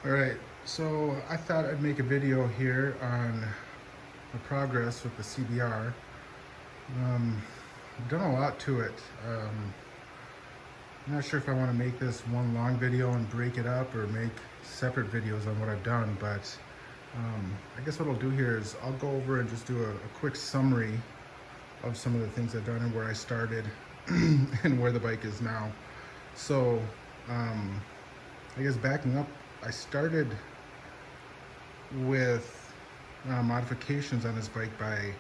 Alright, so I thought I'd make a video here on the progress with the CBR. I've done a lot to it. I'm not sure if I want to make this one long video and break it up or make separate videos on what I've done, but I guess what I'll do here is I'll go over and just do a quick summary of some of the things I've done and where I started and where the bike is now. So I guess backing up, I started with modifications on this bike by,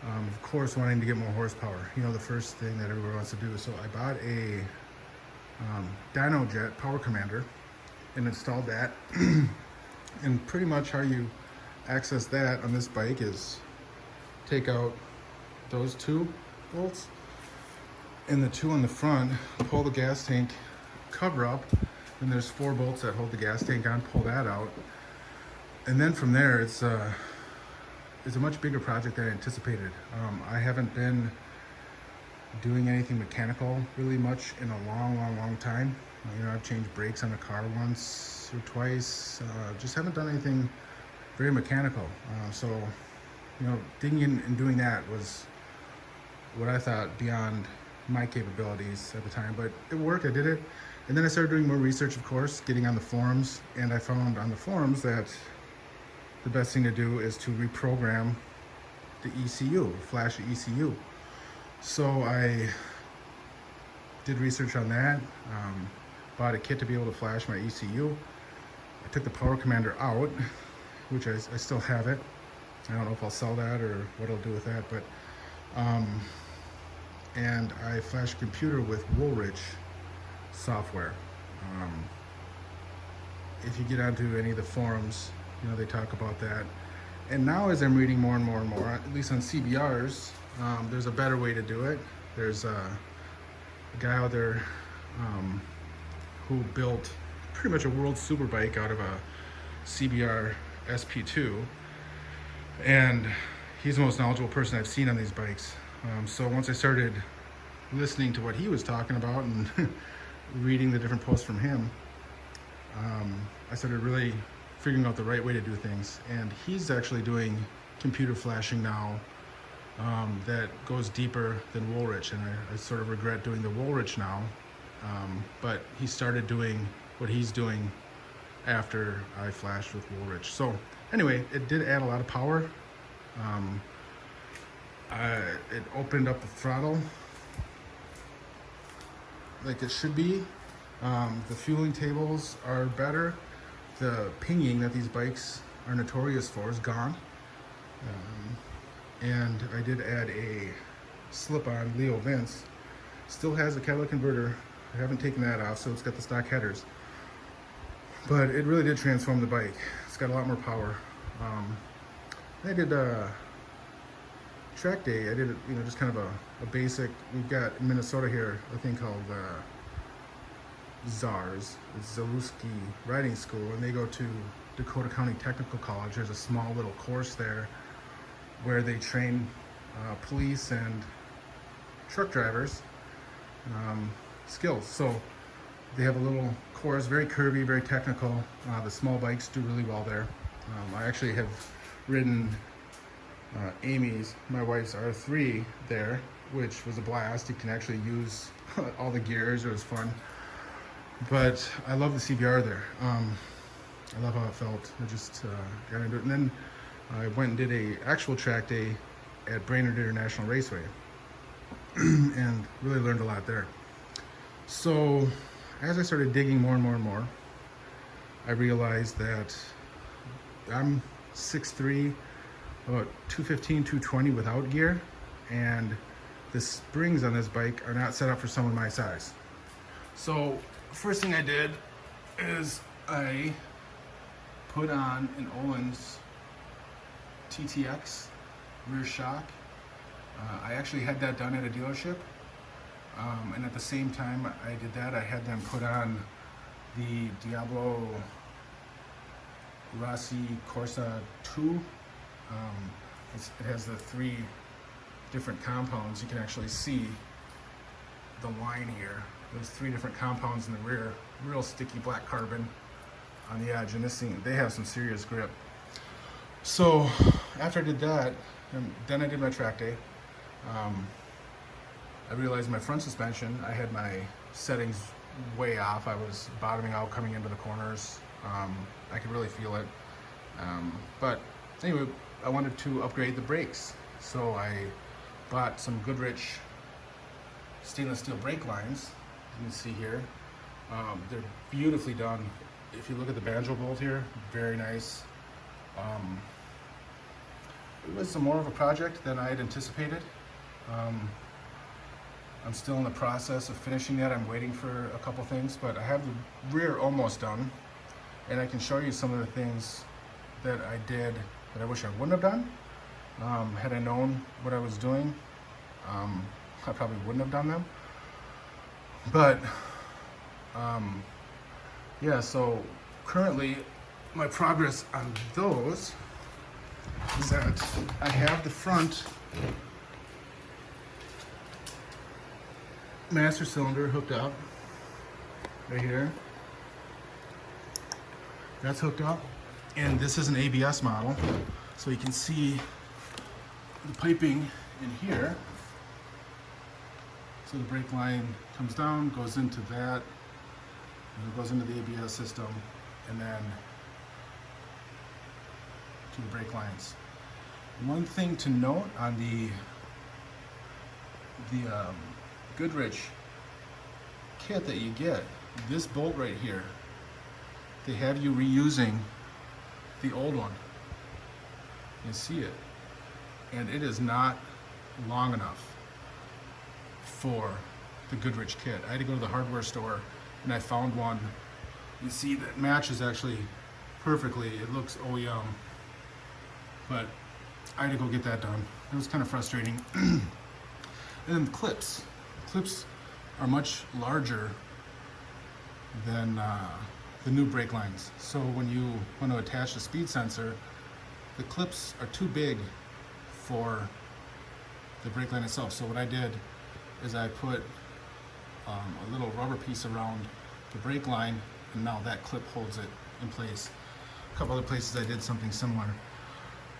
of course, wanting to get more horsepower. You know, the first thing that everyone wants to do. So I bought a Dynojet power commander and installed that. And pretty much how you access that on this bike is take out those two bolts and the two on the front, pull the gas tank cover up, and there's 4 bolts that hold the gas tank on, pull that out. And then from there, it's a much bigger project than I anticipated. I haven't been doing anything mechanical really much in a long time. You know, I've changed brakes on the car once or twice, just haven't done anything very mechanical. So, you know, digging in and doing that was what I thought beyond my capabilities at the time, but it worked, I did it. And then I started doing more research, of course, getting on the forums, and I found on the forums that the best thing to do is to reprogram the ECU, flash the ECU. So I did research on that, bought a kit to be able to flash my ECU. I took the power commander out, which I still have it. I don't know if I'll sell that or what I'll do with that, but and I flashed a computer with Woolich software. If you get onto any of the forums, you know, they talk about that. And now as I'm reading more and more, at least on CBRs, there's a better way to do it. There's a guy out there who built pretty much a world superbike out of a CBR SP2, and he's the most knowledgeable person I've seen on these bikes. So once I started listening to what he was talking about and reading the different posts from him, I started really figuring out the right way to do things. And he's actually doing computer flashing now that goes deeper than Woolrich, and I sort of regret doing the Woolrich now, but he started doing what he's doing after I flashed with Woolrich. So anyway, it did add a lot of power. It opened up the throttle like it should be. The fueling tables are better. The pinging that these bikes are notorious for is gone. And I did add a slip-on Leo Vince. Still has a catalytic converter. I haven't taken that off, so it's got the stock headers. But it really did transform the bike. It's got a lot more power. I did track day. I did, you know, just kind of a basic. We've got in Minnesota here a thing called ZARS. It's Zalewski Riding School, and they go to Dakota County Technical College. There's a small little course there where they train police and truck drivers skills. So they have a little course, very curvy, very technical. The small bikes do really well there. I actually have ridden Amy's, my wife's R3 there, which was a blast. You can actually use all the gears. It was fun. But I love the CBR there. I love how it felt. I just got into it. And then I went and did a actual track day at Brainerd International Raceway and really learned a lot there. So as I started digging more and more, I realized that I'm 6'3", about 215, 220 without gear, and the springs on this bike are not set up for someone my size. So first thing I did is I put on an Ohlins TTX rear shock. I actually had that done at a dealership, and at the same time I did that, I had them put on the Diablo Rosso Corsa 2. It has the 3 different compounds. You can actually see the line here. There's 3 different compounds in the rear, real sticky black carbon. on the edge, and this thing, they have some serious grip. So after I did that, then I did my track day. I realized my front suspension, I had my settings way off. I was bottoming out coming into the corners. I could really feel it. But anyway, I wanted to upgrade the brakes. So I bought some Goodrich stainless steel brake lines. You can see here. They're beautifully done. If you look at the banjo bolt here, very nice. It was more of a project than I had anticipated. I'm still in the process of finishing that. I'm waiting for a couple things, but I have the rear almost done, and I can show you some of the things that I did that I wish I wouldn't have done. Had I known what I was doing, I probably wouldn't have done them. But yeah, so currently my progress on those is that I have the front master cylinder hooked up right here. That's hooked up, and this is an ABS model, so you can see the piping in here. So the brake line comes down, goes into that, and it goes into the ABS system, and then to the brake lines. One thing to note on the Goodrich kit that you get, this bolt right here, they have you reusing the old one. You see it, and it is not long enough for the Goodrich kit. I had to go to the hardware store and I found one. You see that matches actually perfectly. It looks OEM, but I had to go get that done. It was kind of frustrating. And then the clips. Clips are much larger than the new brake lines. So when you want to attach the speed sensor, the clips are too big for the brake line itself. So what I did is I put a little rubber piece around the brake line, and now that clip holds it in place. A couple other places I did something similar.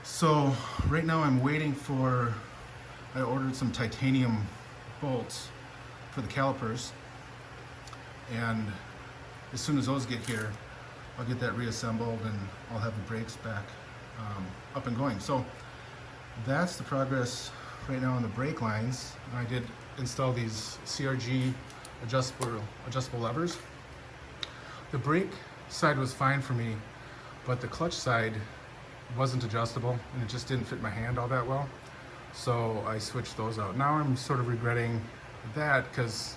So right now I'm waiting for, I ordered some titanium bolts for the calipers, and as soon as those get here, I'll get that reassembled and I'll have the brakes back up and going. So that's the progress right now on the brake lines. I did install these CRG adjustable levers. The brake side was fine for me, but the clutch side wasn't adjustable and it just didn't fit my hand all that well. So I switched those out. Now I'm sort of regretting that because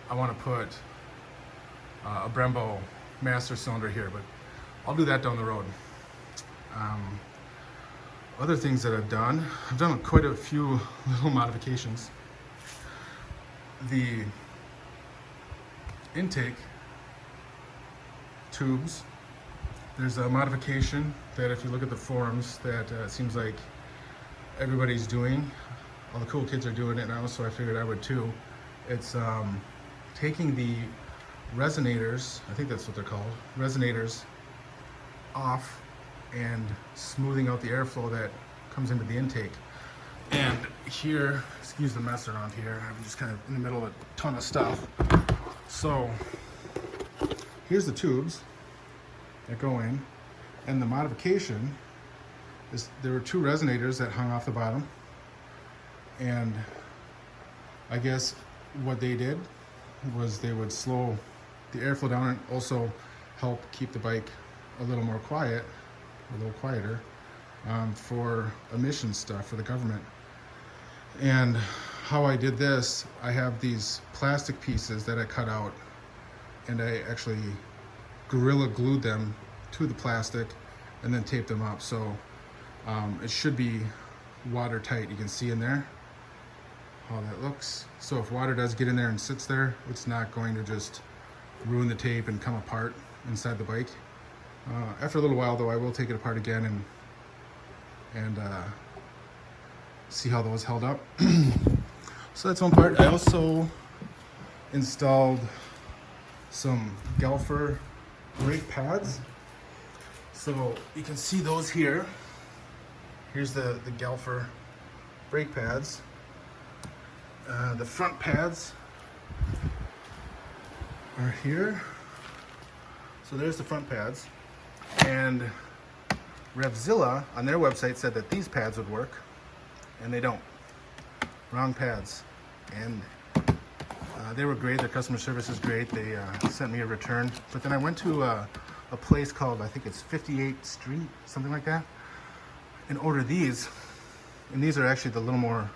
I want to put a Brembo master cylinder here, but I'll do that down the road. Other things that I've done quite a few little modifications. The intake tubes, there's a modification that if you look at the forums that it seems like everybody's doing. All the cool kids are doing it now, so I figured I would too. It's taking the resonators, I think that's what they're called, resonators off and smoothing out the airflow that comes into the intake. And here, excuse the mess around here, I'm just kind of in the middle of a ton of stuff. So here's the tubes that go in, and the modification is there were two resonators that hung off the bottom, and I guess what they did was they would slow the airflow down and also help keep the bike a little more quiet, a little quieter, for emission stuff for the government. And how I did this, I have these plastic pieces that I cut out, and I actually Gorilla glued them to the plastic and then taped them up. So it should be watertight. You can see in there how that looks. So if water does get in there and sits there, it's not going to just ruin the tape and come apart inside the bike. After a little while though, I will take it apart again and see how those held up. So that's one part. I also installed some Galfer brake pads. So you can see those here. Here's the Galfer brake pads. The front pads are here. So there's the front pads. And Revzilla on their website said that these pads would work, and they don't. Wrong pads. And they were great. Their customer service is great. They sent me a return. But then I went to a place called, I think it's 58th Street, something like that, and ordered these. And these are actually the little more,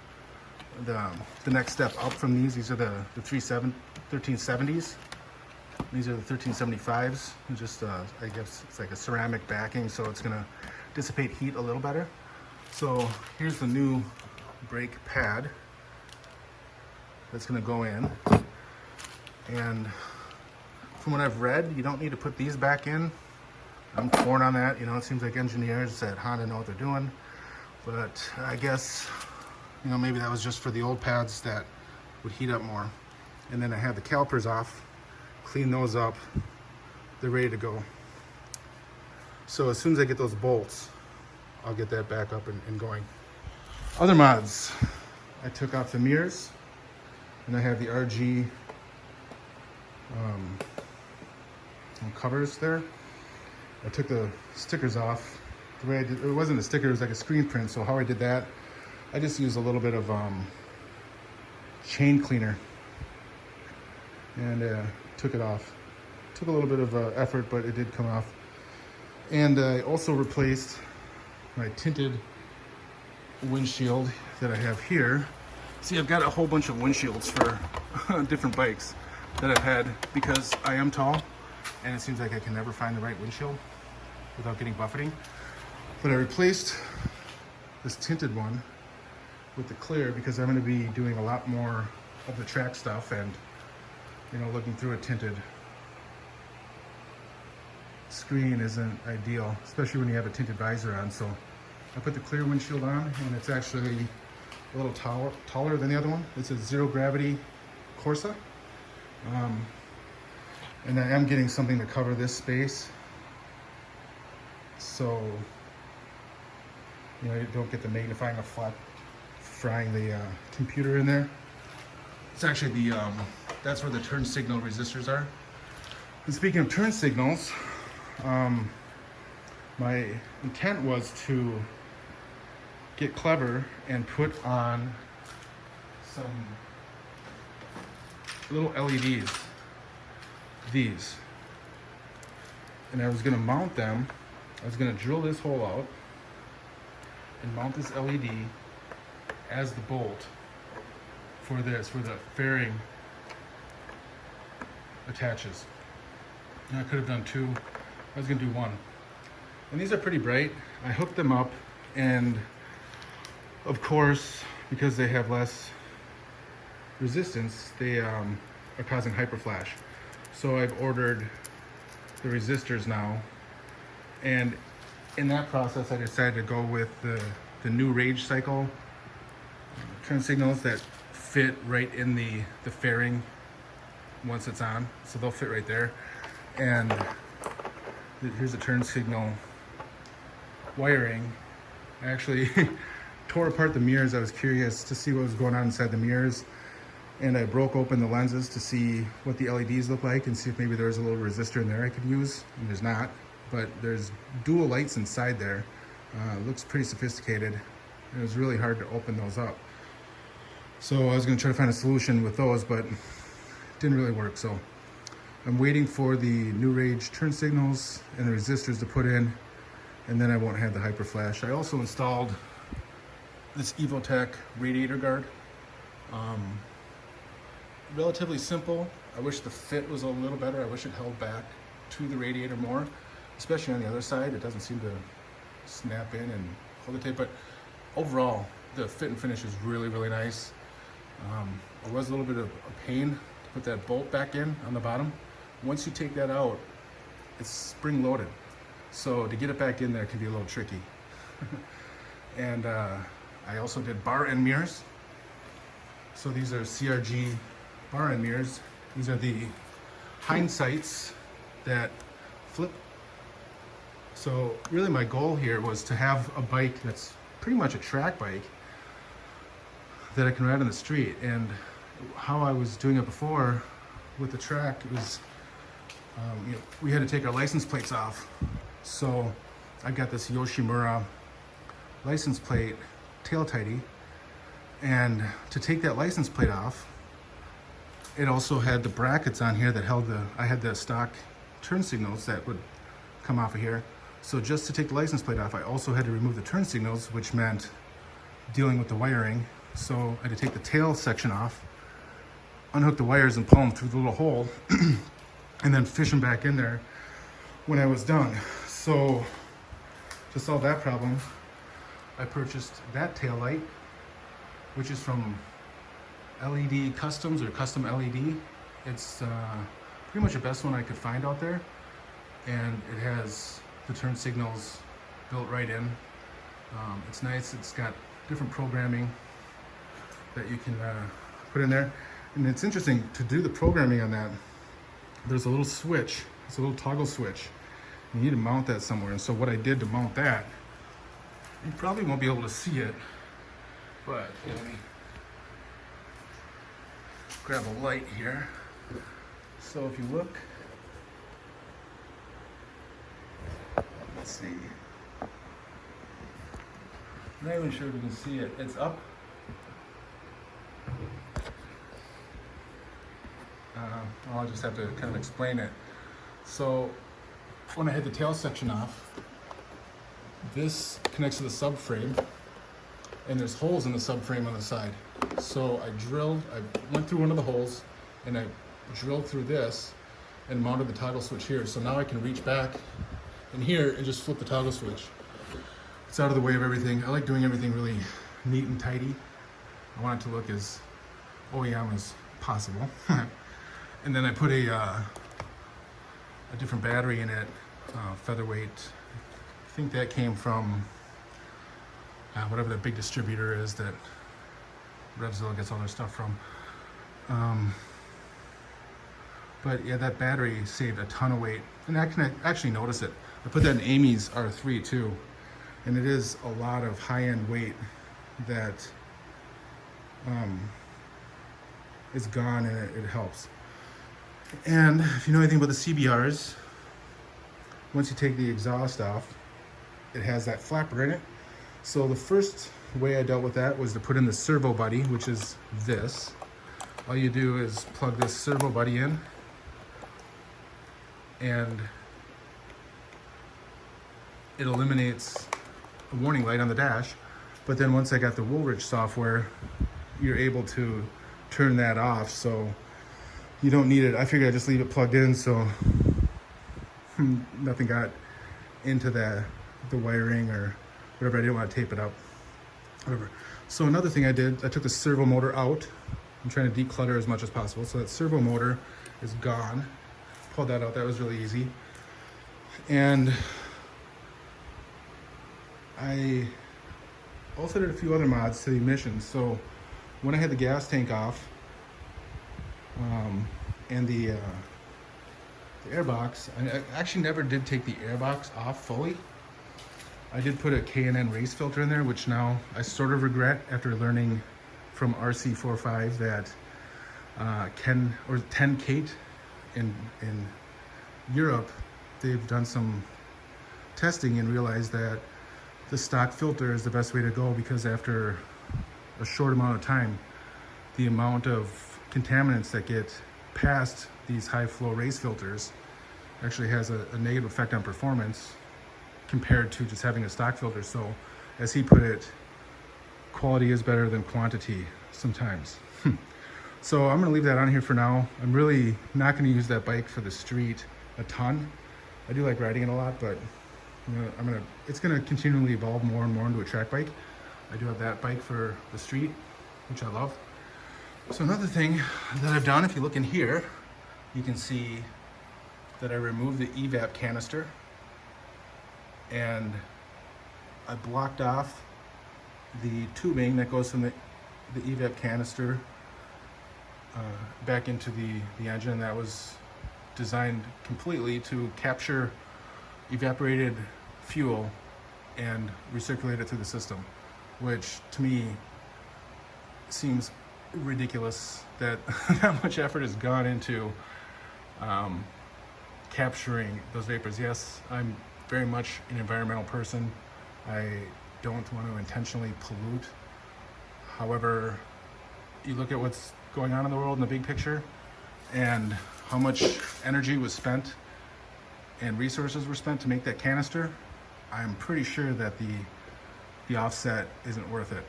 the next step up from these. These are the 1370s. These are the 1375s. Just, I guess it's like a ceramic backing, so it's gonna dissipate heat a little better. So here's the new brake pad that's gonna go in. And from what I've read, you don't need to put these back in. I'm torn on that. You know, it seems like engineers at Honda know what they're doing. But I guess, you know, maybe that was just for the old pads that would heat up more. And then I have the calipers off, clean those up, they're ready to go. So as soon as I get those bolts, I'll get that back up and going. Other mods, I took off the mirrors, and I have the RG covers there. I took the stickers off. The way I did, it wasn't a sticker, it was like a screen print. So how I did that, I just used a little bit of chain cleaner and took it off. Took a little bit of effort, but it did come off. And I also replaced my tinted windshield that I have here. See, I've got a whole bunch of windshields for different bikes that I've had because I am tall and it seems like I can never find the right windshield without getting buffeting. But I replaced this tinted one with the clear because I'm going to be doing a lot more of the track stuff, and you know, looking through a tinted screen isn't ideal, especially when you have a tinted visor on. So I put the clear windshield on, and it's actually a little taller than the other one. It's a zero gravity Corsa. And I am getting something to cover this space, so you know, you don't get the magnifying of frying the computer in there. It's actually the that's where the turn signal resistors are. And speaking of turn signals, my intent was to get clever and put on some little LEDs, these. And I was gonna mount them. I was gonna drill this hole out and mount this LED as the bolt for this, where the fairing attaches. And I could have done two. I was gonna do one. And these are pretty bright. I hooked them up, and of course, because they have less resistance, they are causing hyperflash. So I've ordered the resistors now, and in that process I decided to go with the new rage cycle turn signals that fit right in the fairing once it's on, so they'll fit right there. And here's the turn signal wiring. I actually tore apart the mirrors. I was curious to see what was going on inside the mirrors, and I broke open the lenses to see what the LEDs look like and see if maybe there was a little resistor in there I could use. And there's not, but there's dual lights inside there. It looks pretty sophisticated. It was really hard to open those up. So I was gonna try to find a solution with those, but it didn't really work. So I'm waiting for the new rage turn signals and the resistors to put in, and then I won't have the hyper flash. I also installed this Evotech radiator guard. Relatively simple. I wish the fit was a little better. I wish it held back to the radiator more, especially on the other side. It doesn't seem to snap in and hold the tape, but overall, the fit and finish is really, really nice. It was a little bit of a pain to put that bolt back in on the bottom. Once you take that out, it's spring loaded. So to get it back in there can be a little tricky. And I also did bar end mirrors. So these are CRG bar end mirrors. These are the hindsights that flip. So really my goal here was to have a bike that's pretty much a track bike that I can ride on the street. And how I was doing it before with the track was, you know, we had to take our license plates off. So I got this Yoshimura license plate tail tighty, and to take that license plate off, it also had the brackets on here that held I had the stock turn signals that would come off of here. So just to take the license plate off, I also had to remove the turn signals, which meant dealing with the wiring. So I had to take the tail section off, unhook the wires and pull them through the little hole, and then fish them back in there when I was done. So to solve that problem, I purchased that tail light, which is from LED Customs or Custom LED. It's pretty much the best one I could find out there, and it has the turn signals built right in. It's nice. It's got different programming that you can put in there, and it's interesting to do the programming on that. There's a little switch. It's a little toggle switch. You need to mount that somewhere, and so what I did to mount that, you probably won't be able to see it, but let me grab a light here. So if you look, let's see. I'm not even sure if you can see it. It's up. I'll just have to kind of explain it. So when I had the tail section off, this connects to the subframe, and there's holes in the subframe on the side. So I went through one of the holes and I drilled through this and mounted the toggle switch here. So now I can reach back in here and just flip the toggle switch. It's out of the way of everything. I like doing everything really neat and tidy. I want it to look as OEM as possible. And then I put a different battery in it, featherweight. I think that came from whatever that big distributor is that Revzilla gets all their stuff from. But yeah, that battery saved a ton of weight, and I can actually notice it. I put that in Amy's R3 too, and it is a lot of high-end weight that is gone, and it helps. And if you know anything about the CBRs, once you take the exhaust off, it has that flapper in it. So the first way I dealt with that was to put in the servo buddy, which is this. All you do is plug this servo buddy in, and it eliminates a warning light on the dash. But then once I got the Woolrich software, you're able to turn that off, so you don't need it. I figured I'd just leave it plugged in so nothing got into the wiring or whatever. I didn't want to tape it up, whatever. So another thing I did, I took the servo motor out. I'm trying to declutter as much as possible. So that servo motor is gone. Pulled that out, that was really easy. And I also did a few other mods to the emissions. So when I had the gas tank off, and the airbox, I actually never did take the airbox off fully. I did put a K&N race filter in there, which now I sort of regret after learning from RC45 that 10 Kate in Europe, they've done some testing and realized that the stock filter is the best way to go, because after a short amount of time, the amount of contaminants that get past these high flow race filters actually has a negative effect on performance compared to just having a stock filter. So as he put it, quality is better than quantity sometimes. So I'm gonna leave that on here for now. I'm really not gonna use that bike for the street a ton. I do like riding it a lot, but it's gonna continually evolve more and more into a track bike. I do have that bike for the street, which I love. So another thing that I've done, if you look in here, you can see that I removed the evap canister, and I blocked off the tubing that goes from the evap canister back into the engine. That was designed completely to capture evaporated fuel and recirculate it through the system, which to me seems ridiculous that that much effort has gone into capturing those vapors. Yes, I'm very much an environmental person. I don't want to intentionally pollute. However, you look at what's going on in the world in the big picture and how much energy was spent and resources were spent to make that canister, I'm pretty sure that the offset isn't worth it.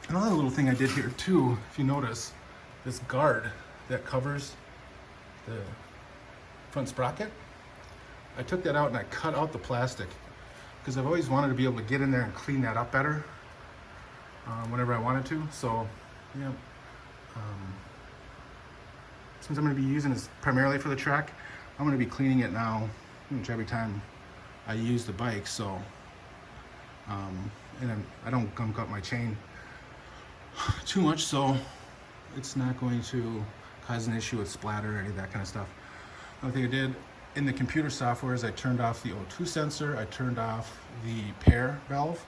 Another little thing I did here too, if you notice, this guard that covers the front sprocket, I took that out and I cut out the plastic because I've always wanted to be able to get in there and clean that up better whenever I wanted to. So yeah, since I'm going to be using this primarily for the track, I'm going to be cleaning it now every time I use the bike. So and I don't gunk up my chain too much, so it's not going to cause an issue with splatter or any of that kind of stuff. Another thing I did in the computer software is I turned off the O2 sensor. I turned off the pair valve.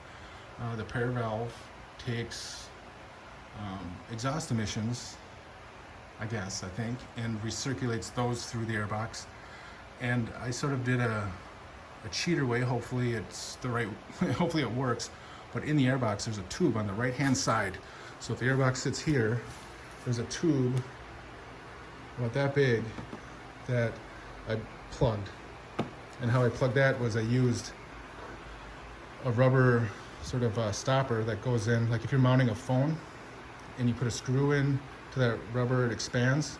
The pair valve takes exhaust emissions, I think, and recirculates those through the airbox. And I sort of did a cheater way. Hopefully it's the right, hopefully it works. But in the airbox, there's a tube on the right-hand side. So if the airbox sits here, there's a tube about that big that I plugged. And how I plugged that was I used a rubber sort of stopper that goes in, like if you're mounting a phone and you put a screw in to that rubber, it expands.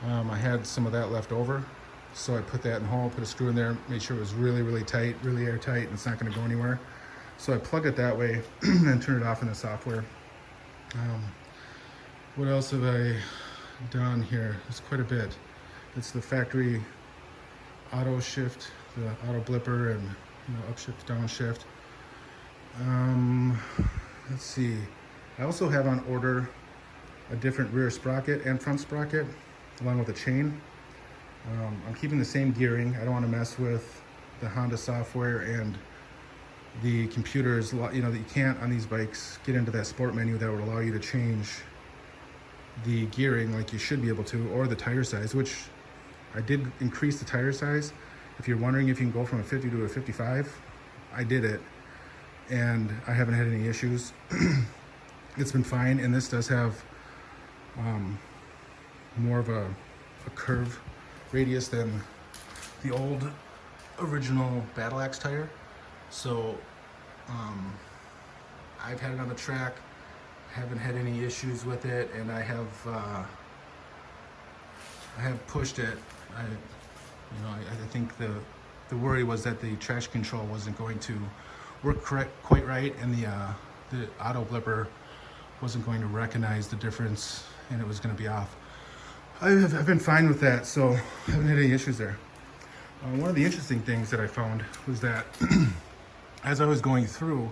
I had some of that left over, so I put that in the hole, put a screw in there, made sure it was really, really tight, really airtight, and it's not going to go anywhere. So I plugged it that way and turned it off in the software. What else have I done here? There's quite a bit. It's the factory auto shift, the auto blipper, and upshift, downshift. Let's see. I also have on order a different rear sprocket and front sprocket, along with a chain. I'm keeping the same gearing. I don't want to mess with the Honda software and the computers. That you can't on these bikes get into that sport menu that would allow you to change the gearing like you should be able to, or the tire size, which I did increase the tire size. If you're wondering if you can go from a 50 to a 55, I did it, and I haven't had any issues. It's been fine, and this does have more of a curve radius than the old original Battle Axe tire. So I've had it on the track, haven't had any issues with it, and I have pushed it. I think the worry was that the traction control wasn't going to work quite right, and the auto blipper wasn't going to recognize the difference, and it was going to be off. I've been fine with that, so I haven't had any issues there. One of the interesting things that I found was that as I was going through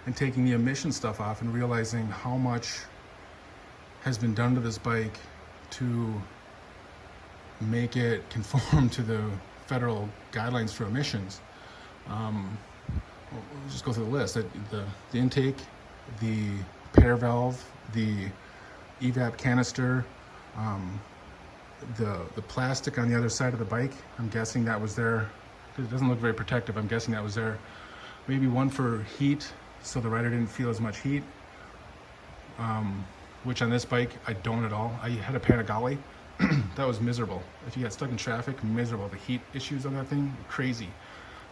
and taking the emission stuff off and realizing how much has been done to this bike to make it conform to the federal guidelines for emissions. We'll just go through the list. The intake, the pair valve, the evap canister, the plastic on the other side of the bike, I'm guessing that was there. It doesn't look very protective. I'm guessing that was there. Maybe one for heat, so the rider didn't feel as much heat, which on this bike, I don't at all. I had a Panigale. That was miserable. If you got stuck in traffic, miserable. The heat issues on that thing, crazy.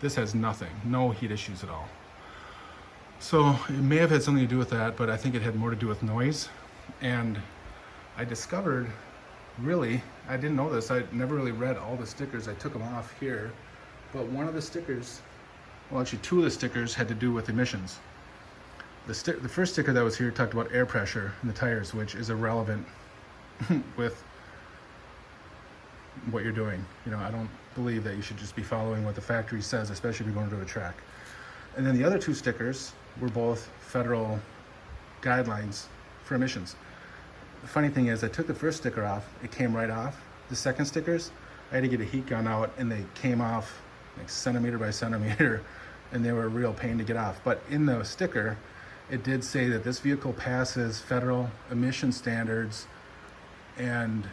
This has nothing, no heat issues at all. So it may have had something to do with that, but I think it had more to do with noise. And I discovered, really, I didn't know this, I never really read all the stickers. I took them off here, but one of the stickers, well actually two of the stickers had to do with emissions. The first sticker that was here talked about air pressure in the tires, which is irrelevant with what you're doing. I don't believe that you should just be following what the factory says, especially if you're going to a track. And then the other two stickers were both federal guidelines for emissions. The funny thing is, I took the first sticker off, it came right off. The second stickers, I had to get a heat gun out, and they came off like centimeter by centimeter, and they were a real pain to get off. But in the sticker, it did say that this vehicle passes federal emission standards and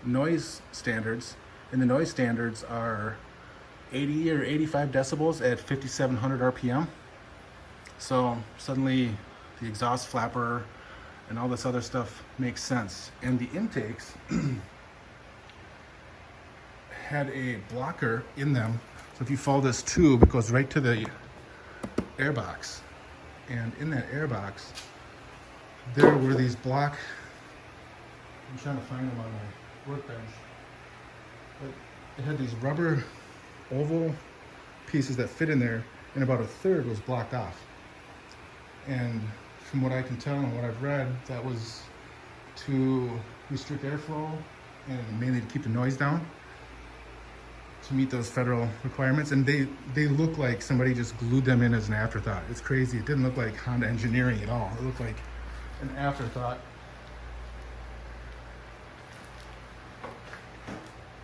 noise standards, and the noise standards are 80 or 85 decibels at 5,700 RPM. So suddenly the exhaust flapper and all this other stuff makes sense. And the intakes had a blocker in them. So if you follow this tube, it goes right to the air box. And in that air box, there were these I'm trying to find them on my workbench. But it had these rubber oval pieces that fit in there, and about a third was blocked off. And from what I can tell and what I've read, that was to restrict airflow and mainly to keep the noise down, to meet those federal requirements. And they look like somebody just glued them in as an afterthought. It's crazy. It didn't look like Honda engineering at all. It looked like an afterthought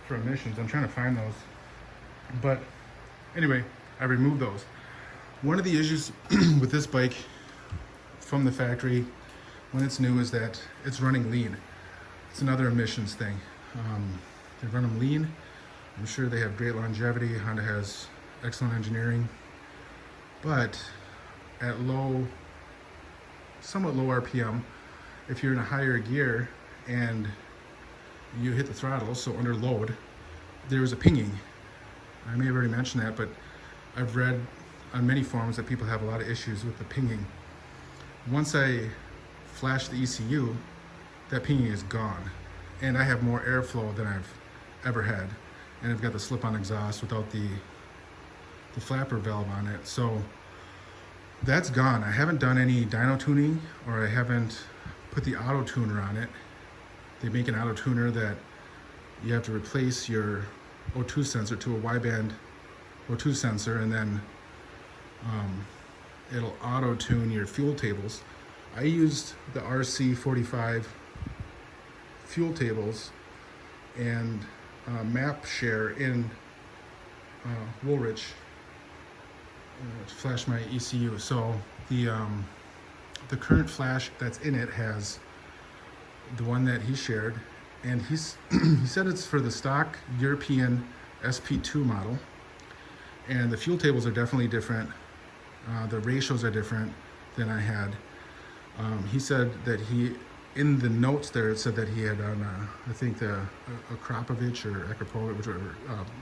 for emissions. I'm trying to find those. But anyway, I removed those. One of the issues with this bike from the factory when it's new is that it's running lean. It's another emissions thing. They run them lean. I'm sure they have great longevity. Honda has excellent engineering, but at somewhat low RPM, if you're in a higher gear and you hit the throttle, so under load, there's a pinging. I may have already mentioned that, but I've read on many forums that people have a lot of issues with the pinging. Once I flash the ECU, that pinging is gone. And I have more airflow than I've ever had. And I've got the slip-on exhaust without the flapper valve on it. So that's gone. I haven't done any dyno tuning, or I haven't put the auto tuner on it. They make an auto tuner that you have to replace your O2 sensor to a Y-band O2 sensor, and then it'll auto tune your fuel tables. I used the RC45 fuel tables and map share in Woolrich to flash my ECU. So the current flash that's in it has the one that he shared, and he said it's for the stock European SP2 model, and the fuel tables are definitely different. The ratios are different than I had. He said that in the notes there, it said that he had on, I think a Akrapovich or Akrapovich, which were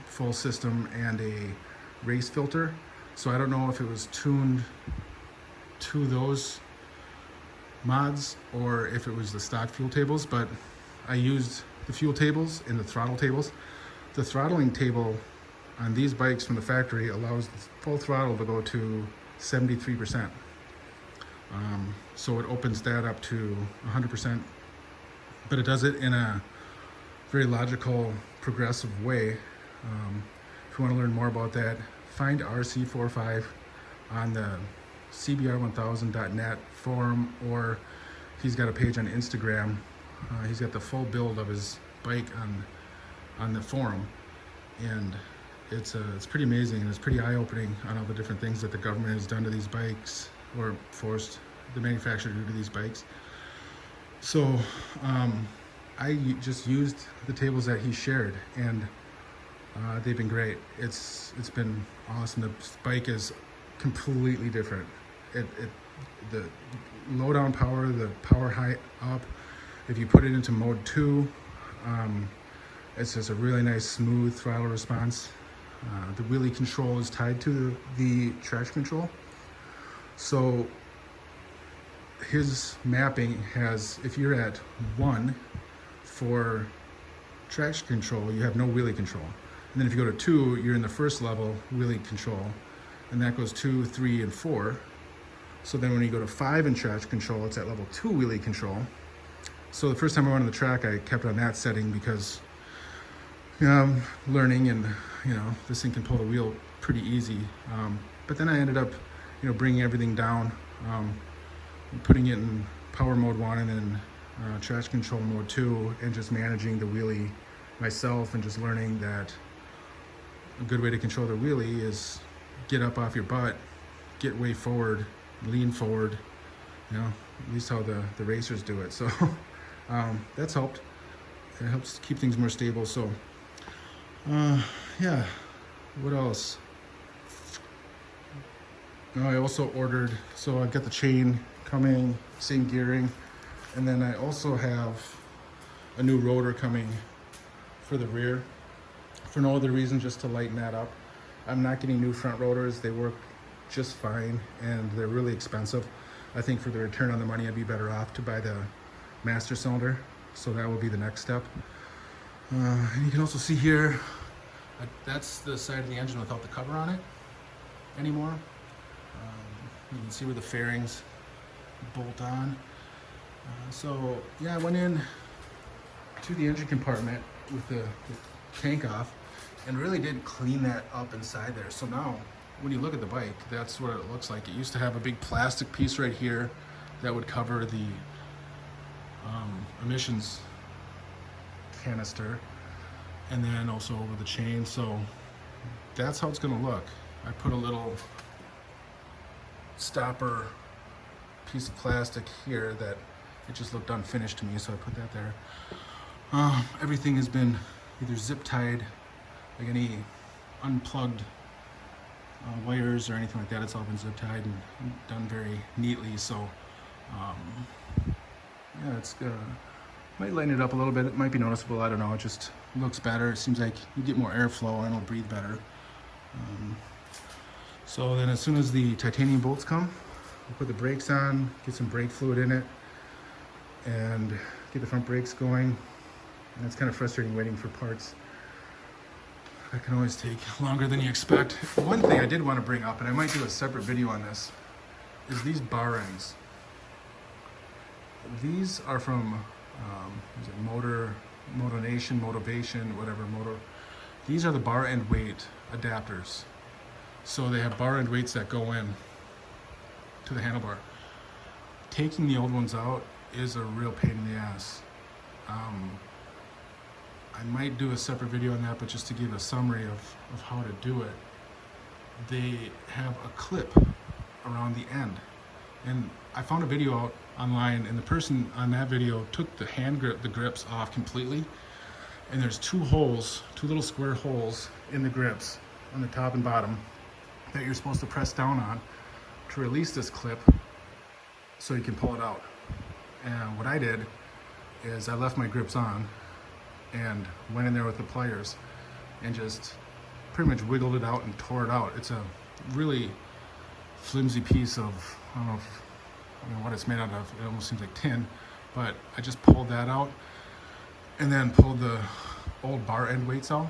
full system and a race filter. So I don't know if it was tuned to those mods or if it was the stock fuel tables, but I used the fuel tables and the throttle tables. The throttling table on these bikes from the factory allows the full throttle to go to 73%. So it opens that up to 100%, but it does it in a very logical, progressive way. If you want to learn more about that, find RC45 on the CBR1000.net forum, or he's got a page on Instagram. He's got the full build of his bike on the forum, and it's pretty amazing, and it's pretty eye-opening on all the different things that the government has done to these bikes, or forced the manufacturer to do to these bikes. So I just used the tables that he shared, and they've been great. It's been awesome. The bike is completely different. The low down power, the power high up, if you put it into mode 2, it's just a really nice smooth throttle response. The wheelie control is tied to the traction control. So his mapping has, if you're at 1 for traction control, you have no wheelie control. And then if you go to 2, you're in the first level wheelie control, and that goes 2, 3, and 4. So then when you go to 5 in traction control, it's at level 2 wheelie control. So the first time I went on the track, I kept on that setting because, you know, I'm learning, and this thing can pull the wheel pretty easy. But then I ended up, bringing everything down, putting it in power mode 1 and then traction control mode 2, and just managing the wheelie myself, and just learning that a good way to control the wheelie is get up off your butt, get way forward, lean forward, you know, at least how the racers do it. So that's helped. It helps keep things more stable. So yeah, what else? Oh, I also ordered, so I got the chain coming, same gearing, and then I also have a new rotor coming for the rear, for no other reason, just to lighten that up. I'm not getting new front rotors. They work just fine, and they're really expensive. I think for the return on the money, I'd be better off to buy the master cylinder. So that will be the next step. And you can also see here, that's the side of the engine without the cover on it anymore. You can see where the fairings bolt on. So yeah, I went in to the engine compartment with the tank off and really did clean that up inside there. So now when you look at the bike, that's what it looks like. It used to have a big plastic piece right here that would cover the emissions canister, and then also over the chain. So that's how it's gonna look. I put a little stopper piece of plastic here that it just looked unfinished to me, so I put that there. Everything has been either zip tied, like any unplugged wires or anything like that. It's all been zip tied and done very neatly. So yeah, it's might lighten it up a little bit. It might be noticeable, I don't know. It just looks better. It seems like you get more airflow and it'll breathe better. So then as soon as the titanium bolts come, we'll put the brakes on, get some brake fluid in it, and get the front brakes going. And it's kind of frustrating waiting for parts. That can always take longer than you expect. One thing I did want to bring up, and I might do a separate video on this, is these bar ends. These are from is it Motivation, whatever, Motor. These are the bar end weight adapters. So they have bar end weights that go in to the handlebar. Taking the old ones out is a real pain in the ass. I might do a separate video on that, but just to give a summary of how to do it, they have a clip around the end. And I found a video out online, and the person on that video took the the grips off completely. And there's two holes, two little square holes in the grips on the top and bottom that you're supposed to press down on to release this clip so you can pull it out. And what I did is I left my grips on and went in there with the pliers and just pretty much wiggled it out and tore it out. It's a really flimsy piece of, I don't know what it's made out of. It almost seems like tin, but I just pulled that out and then pulled the old bar end weights out.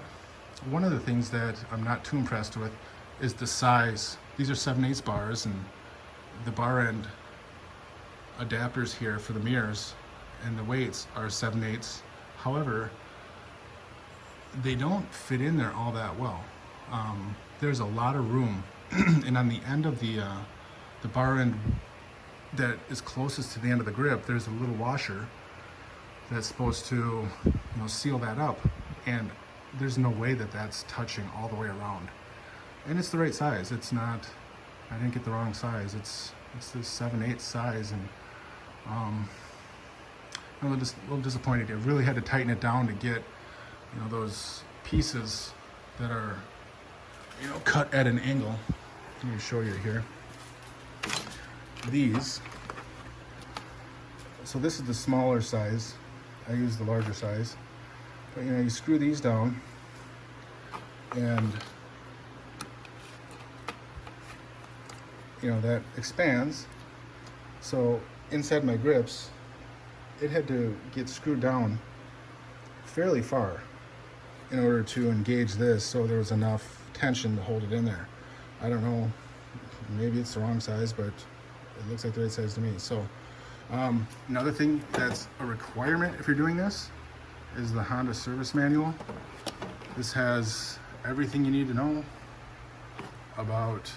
One of the things that I'm not too impressed with is the size. These are 7/8 bars, and the bar end adapters here for the mirrors and the weights are 7/8. However, they don't fit in there all that well. There's a lot of room, and on the end of the bar end that is closest to the end of the grip, there's a little washer that's supposed to, seal that up, and there's no way that that's touching all the way around. And it's the right size. It's not, I didn't get the wrong size. It's this 7/8 size, and I'm a little disappointed. I really had to tighten it down to get, those pieces that are, cut at an angle. Let me show you here. These. So this is the smaller size. I use the larger size. But you screw these down, and that expands. So inside my grips, it had to get screwed down fairly far in order to engage this, so there was enough tension to hold it in there. I don't know, maybe it's the wrong size, but it looks like the right size to me. So another thing that's a requirement if you're doing this is the Honda service manual. This has everything you need to know about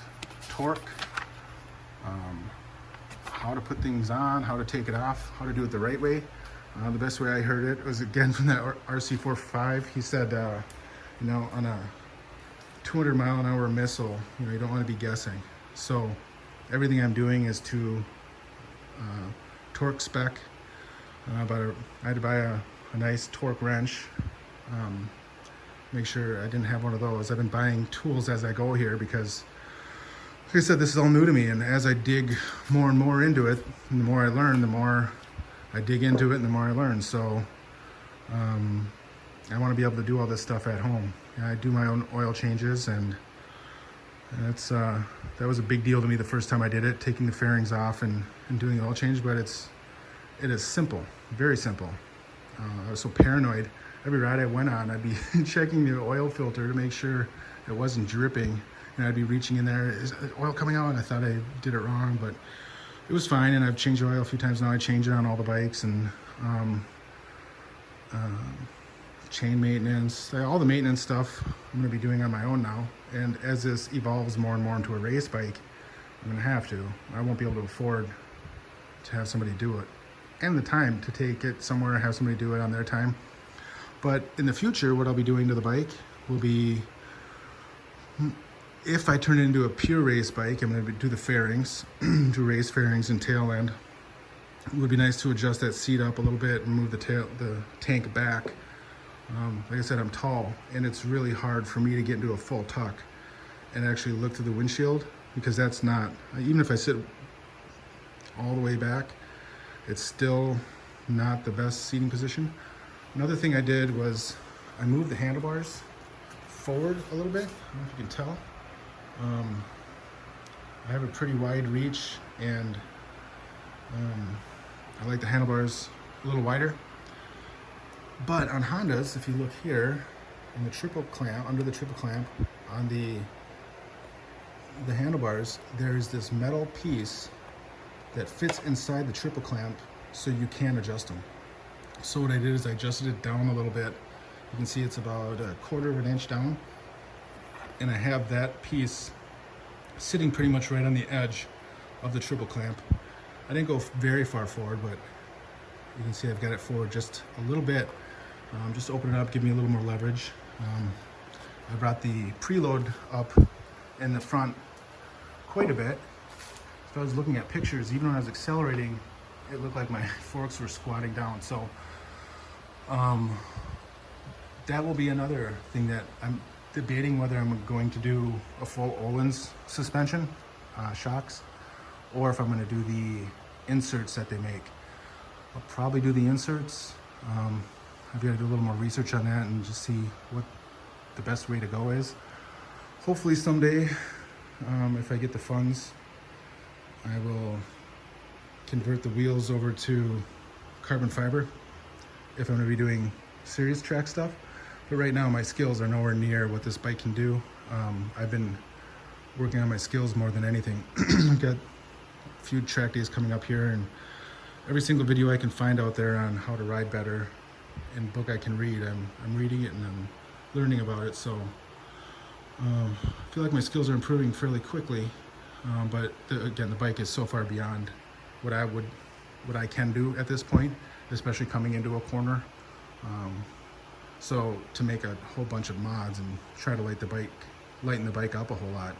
torque, how to put things on, how to take it off, how to do it the right way. The best way I heard it was again from that RC45. He said, on a 200-mile-an-hour missile. You know, you don't want to be guessing. So everything I'm doing is to torque spec. I had to buy a nice torque wrench. Make sure I didn't have one of those. I've been buying tools as I go here because, like I said, this is all new to me, and as I dig more and more into it, and the more I learn, the more I dig into it and the more I learn. So I want to be able to do all this stuff at home. I do my own oil changes, and that's that was a big deal to me the first time I did it, taking the fairings off and doing the oil change. But it is simple, very simple. I was so paranoid. Every ride I went on, I'd be checking the oil filter to make sure it wasn't dripping. And I'd be reaching in there, is oil coming out? And I thought I did it wrong, but it was fine. And I've changed oil a few times now. I change it on all the bikes, and chain maintenance, all the maintenance stuff I'm gonna be doing on my own now. And as this evolves more and more into a race bike, I'm gonna have to. I won't be able to afford to have somebody do it, and the time to take it somewhere and have somebody do it on their time. But in the future, what I'll be doing to the bike will be, if I turn it into a pure race bike, I'm going to do the fairings, do race fairings and tail end. It would be nice to adjust that seat up a little bit and move the tank back. Like I said, I'm tall, and it's really hard for me to get into a full tuck and actually look through the windshield, because that's not, even if I sit all the way back, it's still not the best seating position. Another thing I did was I moved the handlebars forward a little bit. I don't know if you can tell. I have a pretty wide reach, and I like the handlebars a little wider. But on Hondas, if you look here, in the triple clamp, under the triple clamp, on the handlebars, there's this metal piece that fits inside the triple clamp, so you can adjust them. So what I did is I adjusted it down a little bit. You can see it's about 1/4 of an inch down, and I have that piece sitting pretty much right on the edge of the triple clamp. I didn't go very far forward, but you can see I've got it forward just a little bit. Just open it up, give me a little more leverage. I brought the preload up in the front quite a bit. If I was looking at pictures, even when I was accelerating, it looked like my forks were squatting down. So that will be another thing that I'm debating, whether I'm going to do a full Ohlins suspension, shocks, or if I'm going to do the inserts that they make. I'll probably do the inserts. I've got to do a little more research on that and just see what the best way to go is. Hopefully someday, if I get the funds, I will convert the wheels over to carbon fiber if I'm going to be doing serious track stuff. But right now my skills are nowhere near what this bike can do. I've been working on my skills more than anything. I've got a few track days coming up here, and every single video I can find out there on how to ride better and book I can read, I'm reading it and I'm learning about it. So I feel like my skills are improving fairly quickly, but again, the bike is so far beyond what I can do at this point, especially coming into a corner. So to make a whole bunch of mods and try to lighten the bike up a whole lot,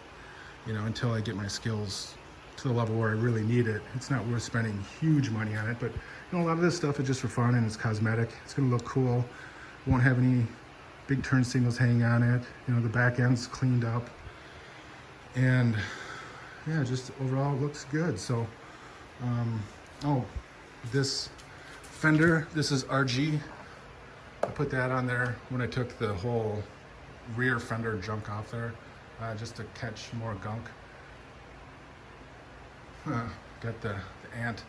you know, until I get my skills to the level where I really need it, it's not worth spending huge money on it. But you know, a lot of this stuff is just for fun, and it's cosmetic. It's gonna look cool. Won't have any big turn signals hanging on it. You know, the back end's cleaned up, and yeah, just overall it looks good. So oh, this fender, this is RG. I put that on there when I took the whole rear fender junk off there, just to catch more gunk. Got the ant.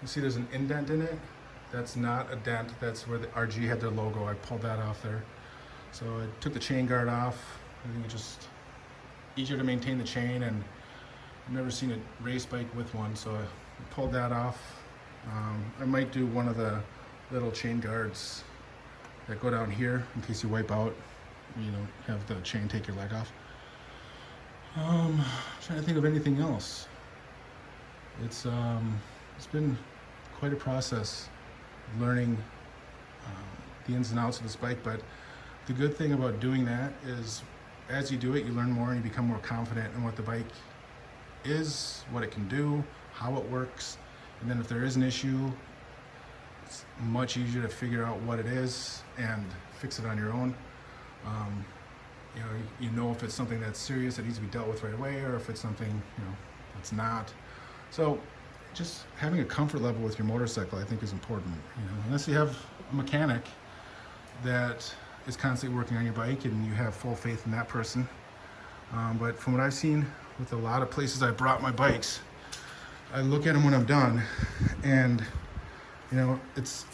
You see there's an indent in it. That's not a dent, that's where the RG had their logo. I pulled that off there. So I took the chain guard off. I think it's just easier to maintain the chain, and I've never seen a race bike with one, so I pulled that off. I might do one of the little chain guards that go down here in case you wipe out, you know, have the chain take your leg off. Trying to think of anything else. It's been quite a process learning the ins and outs of this bike, but the good thing about doing that is as you do it, you learn more and you become more confident in what the bike is, what it can do, how it works. And then if there is an issue, it's much easier to figure out what it is and fix it on your own. You know if it's something that's serious that needs to be dealt with right away, or if it's something that's not. So just having a comfort level with your motorcycle, I think, is important. Unless you have a mechanic that is constantly working on your bike and you have full faith in that person. But from what I've seen with a lot of places I brought my bikes, I look at them when I'm done, and this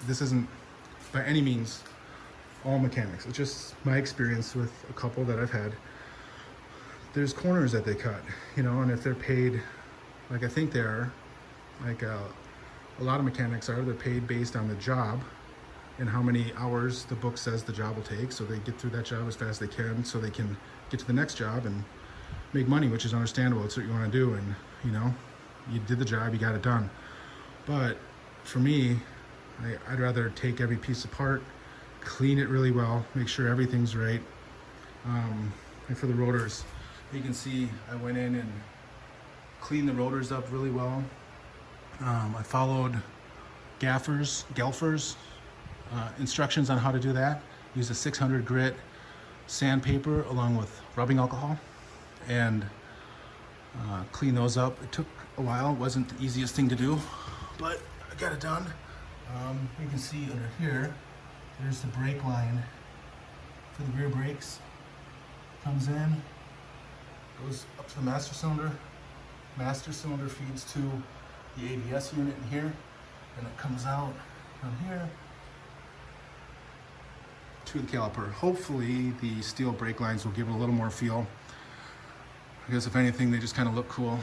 isn't by any means all mechanics. It's just my experience with a couple that I've had. There's corners that they cut, and if they're paid, like I think they are, like a lot of mechanics are, they're paid based on the job and how many hours the book says the job will take, so they get through that job as fast as they can so they can get to the next job and make money, which is understandable. It's what you want to do, and you did the job, you got it done. But for me, I'd rather take every piece apart, clean it really well, make sure everything's right. And for the rotors, you can see I went in and cleaned the rotors up really well. I followed Galfer's instructions on how to do that. Use a 600 grit sandpaper along with rubbing alcohol and clean those up. It took a while. It wasn't the easiest thing to do, but I got it done. You can see under here, there's the brake line for the rear brakes. Comes in, goes up to the master cylinder. Master cylinder feeds to the ABS unit in here, and it comes out from here to the caliper. Hopefully the steel brake lines will give it a little more feel. I guess if anything, they just kind of look cool.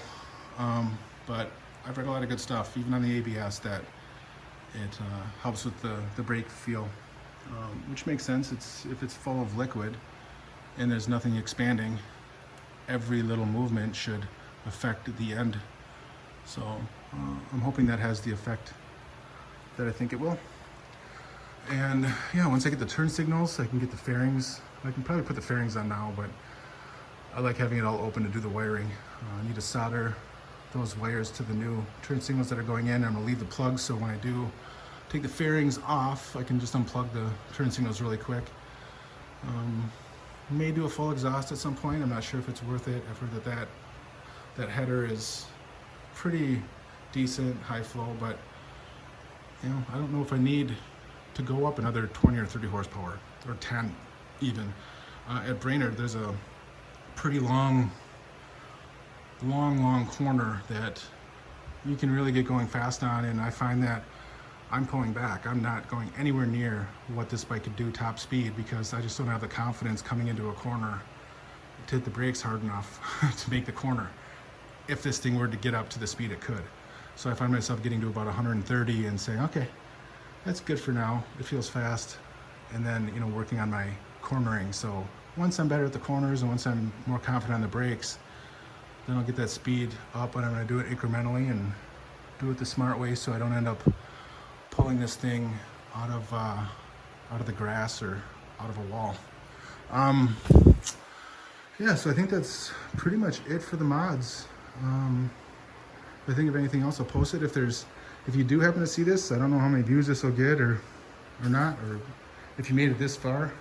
But I've read a lot of good stuff, even on the ABS, that it helps with the brake feel, which makes sense. If it's full of liquid and there's nothing expanding, every little movement should affect the end. So I'm hoping that has the effect that I think it will. And yeah, once I get the turn signals, I can get the fairings. I can probably put the fairings on now, but I like having it all open to do the wiring. I need to solder those wires to the new turn signals that are going in. I'm gonna leave the plugs, so when I do take the fairings off, I can just unplug the turn signals really quick. May do a full exhaust at some point. I'm not sure if it's worth it. I've heard that header is pretty decent, high flow, but I don't know if I need to go up another 20 or 30 horsepower, or 10 even. At Brainerd, there's a pretty long corner that you can really get going fast on, and I find that I'm pulling back. I'm not going anywhere near what this bike could do top speed, because I just don't have the confidence coming into a corner to hit the brakes hard enough to make the corner, if this thing were to get up to the speed it could. So I find myself getting to about 130 and saying, okay, that's good for now. It feels fast. And then, working on my cornering. So once I'm better at the corners and once I'm more confident on the brakes, then I'll get that speed up, and I'm gonna do it incrementally and do it the smart way, so I don't end up pulling this thing out of the grass or out of a wall. Yeah, so I think that's pretty much it for the mods. If I think of anything else, I'll post it. If you do happen to see this, I don't know how many views this will get or not, or if you made it this far.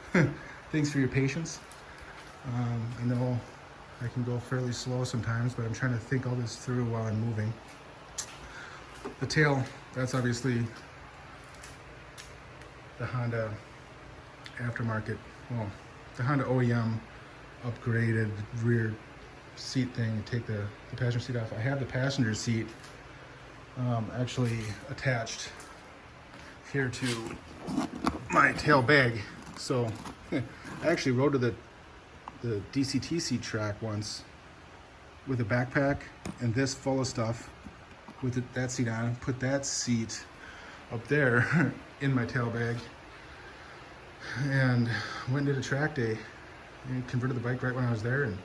Thanks for your patience. I know I can go fairly slow sometimes, but I'm trying to think all this through while I'm moving. The tail, that's obviously the Honda aftermarket, well, the Honda OEM upgraded rear seat thing. Take the passenger seat off. I have the passenger seat actually attached here to my tail bag. So I actually rode to the DCTC track once with a backpack and this full of stuff with that seat on, put that seat up there in my tail bag, and went and did a track day and converted the bike right when I was there and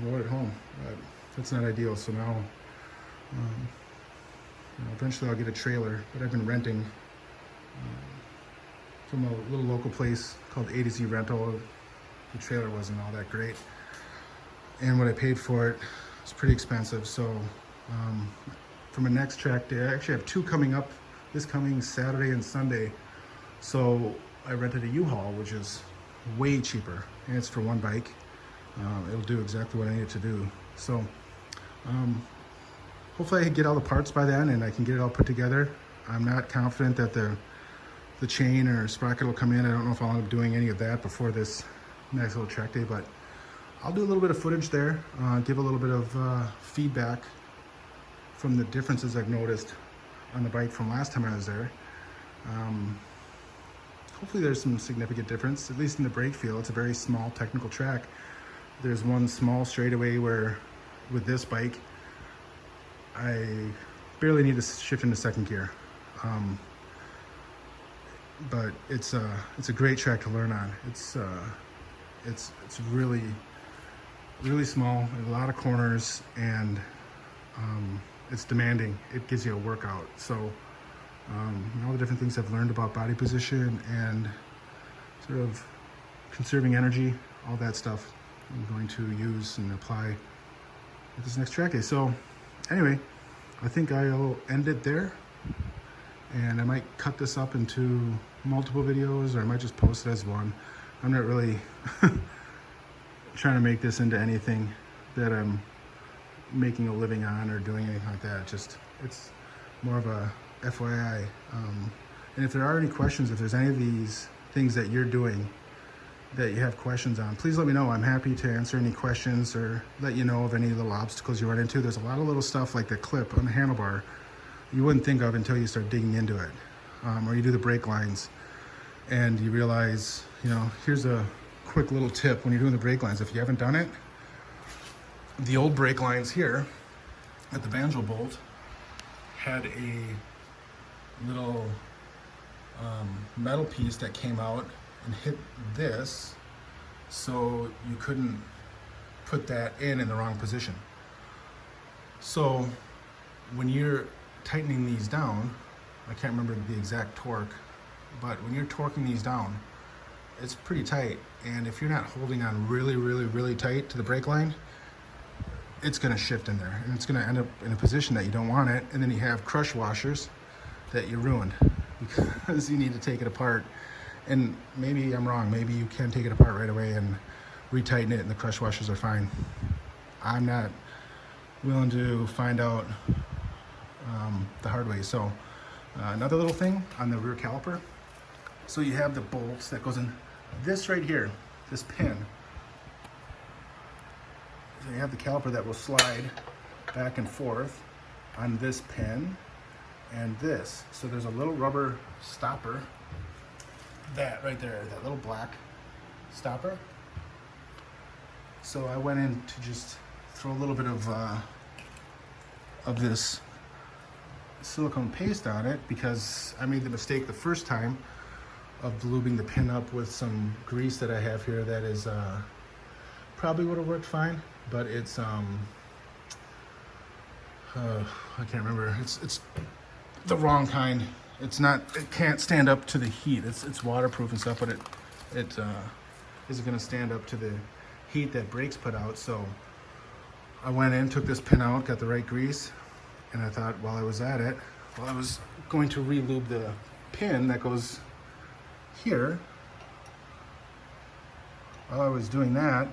rode it home. But that's not ideal. So now eventually I'll get a trailer that I've been renting from a little local place called A to Z Rental. the trailer wasn't all that great. And what I paid for it was pretty expensive. So for my next track day, I actually have 2 coming up this coming Saturday and Sunday. So I rented a U-Haul, which is way cheaper, and it's for 1 bike. It'll do exactly what I need it to do. So hopefully I can get all the parts by then and I can get it all put together. I'm not confident that the chain or sprocket will come in. I don't know if I'll end up doing any of that before this next little track day, but I'll do a little bit of footage there, give a little bit of feedback from the differences I've noticed on the bike from last time I was there. Hopefully there's some significant difference, at least in the brake feel. It's a very small technical track. There's one small straightaway where with this bike, I barely need to shift into second gear. But it's a great track to learn on. It's really small, a lot of corners, and it's demanding. It gives you a workout. So all the different things I've learned about body position and sort of conserving energy, all that stuff I'm going to use and apply at this next track day. So anyway, I think I'll end it there, and I might cut this up into multiple videos, or I might just post it as one. I'm not really trying to make this into anything that I'm making a living on or doing anything like that. It's more of a FYI. And if there are any questions, if there's any of these things that you're doing that you have questions on, please let me know. I'm happy to answer any questions or let you know of any little obstacles you run into. There's a lot of little stuff like the clip on the handlebar you wouldn't think of until you start digging into it. Or you do the brake lines and you realize, here's a quick little tip when you're doing the brake lines. If you haven't done it, the old brake lines here at the banjo bolt had a little metal piece that came out and hit this, so you couldn't put that in the wrong position. So when you're tightening these down, I can't remember the exact torque, but when you're torquing these down, it's pretty tight, and if you're not holding on really tight to the brake line, it's going to shift in there, and it's going to end up in a position that you don't want it, and then you have crush washers that you ruined because you need to take it apart. And maybe I'm wrong, maybe you can take it apart right away and retighten it and the crush washers are fine. I'm not willing to find out the hard way. So another little thing on the rear caliper, so you have the bolts that goes in this right here, this pin. So you have the caliper that will slide back and forth on this pin and this. So there's a little rubber stopper, that right there, that little black stopper. So I went in to just throw a little bit of this silicone paste on it because I made the mistake the first time of lubing the pin up with some grease that I have here that is probably would have worked fine, but it's I can't remember. It's the wrong kind. It's not. It can't stand up to the heat. It's waterproof and stuff, but it isn't going to stand up to the heat that brakes put out. So I went in, took this pin out, got the right grease, and I thought while I was at it, while I was going to re-lube the pin that goes here, while I was doing that,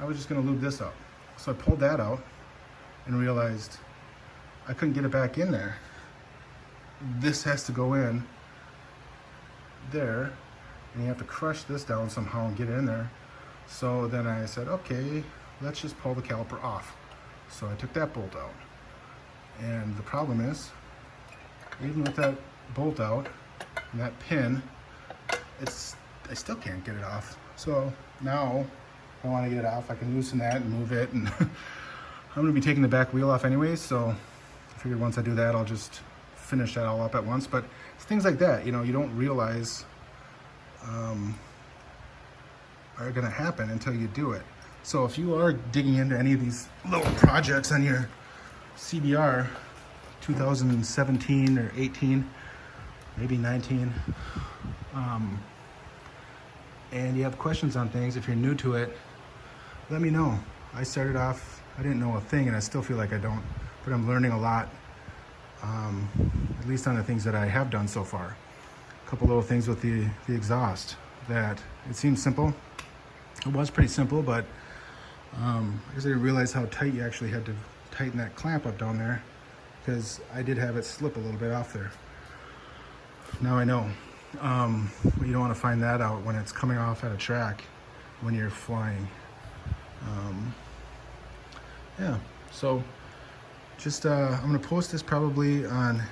I was just going to lube this up. So I pulled that out and realized I couldn't get it back in there. This has to go in there, and you have to crush this down somehow and get it in there. So then I said, okay, let's just pull the caliper off. So I took that bolt out. And the problem is, even with that bolt out and that pin, I still can't get it off. So now if I want to get it off, I can loosen that and move it. And I'm going to be taking the back wheel off anyways, so I figured once I do that, I'll just finish that all up at once. But it's things like that, you don't realize are going to happen until you do it. So if you are digging into any of these little projects on your CBR 2017 or 18, maybe 19, and you have questions on things, if you're new to it, let me know. I started off, I didn't know a thing, and I still feel like I don't, but I'm learning a lot, at least on the things that I have done so far. A couple little things with the exhaust that it seems simple. It was pretty simple, but I guess I didn't realize how tight you actually had to tighten that clamp up down there, because I did have it slip a little bit off there. Now I know. But you don't want to find that out when it's coming off at a track when you're flying. Yeah, so just I'm gonna post this probably on,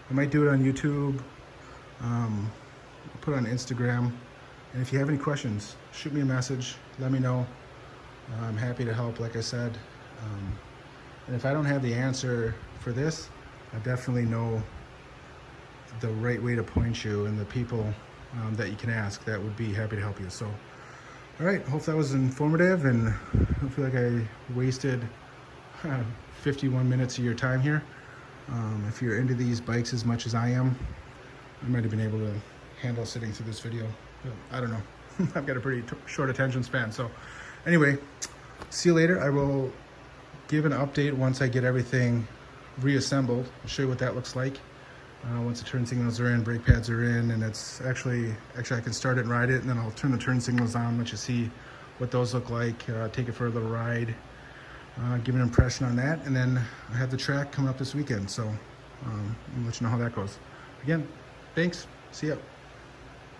I might do it on YouTube, put it on Instagram, and if you have any questions, shoot me a message, let me know. I'm happy to help, like I said. And if I don't have the answer for this, I definitely know the right way to point you and the people that you can ask that would be happy to help you. So, all right, hope that was informative, and I feel like I wasted 51 minutes of your time here. If you're into these bikes as much as I am, I might have been able to handle sitting through this video. But I don't know. I've got a pretty short attention span. So anyway, see you later. I will give an update once I get everything reassembled. I'll show you what that looks like. Once the turn signals are in, brake pads are in, and it's actually I can start it and ride it, and then I'll turn the turn signals on, let you see what those look like, take it for a little ride, give an impression on that, and then I have the track coming up this weekend, so I'll let you know how that goes. Again, thanks, see ya.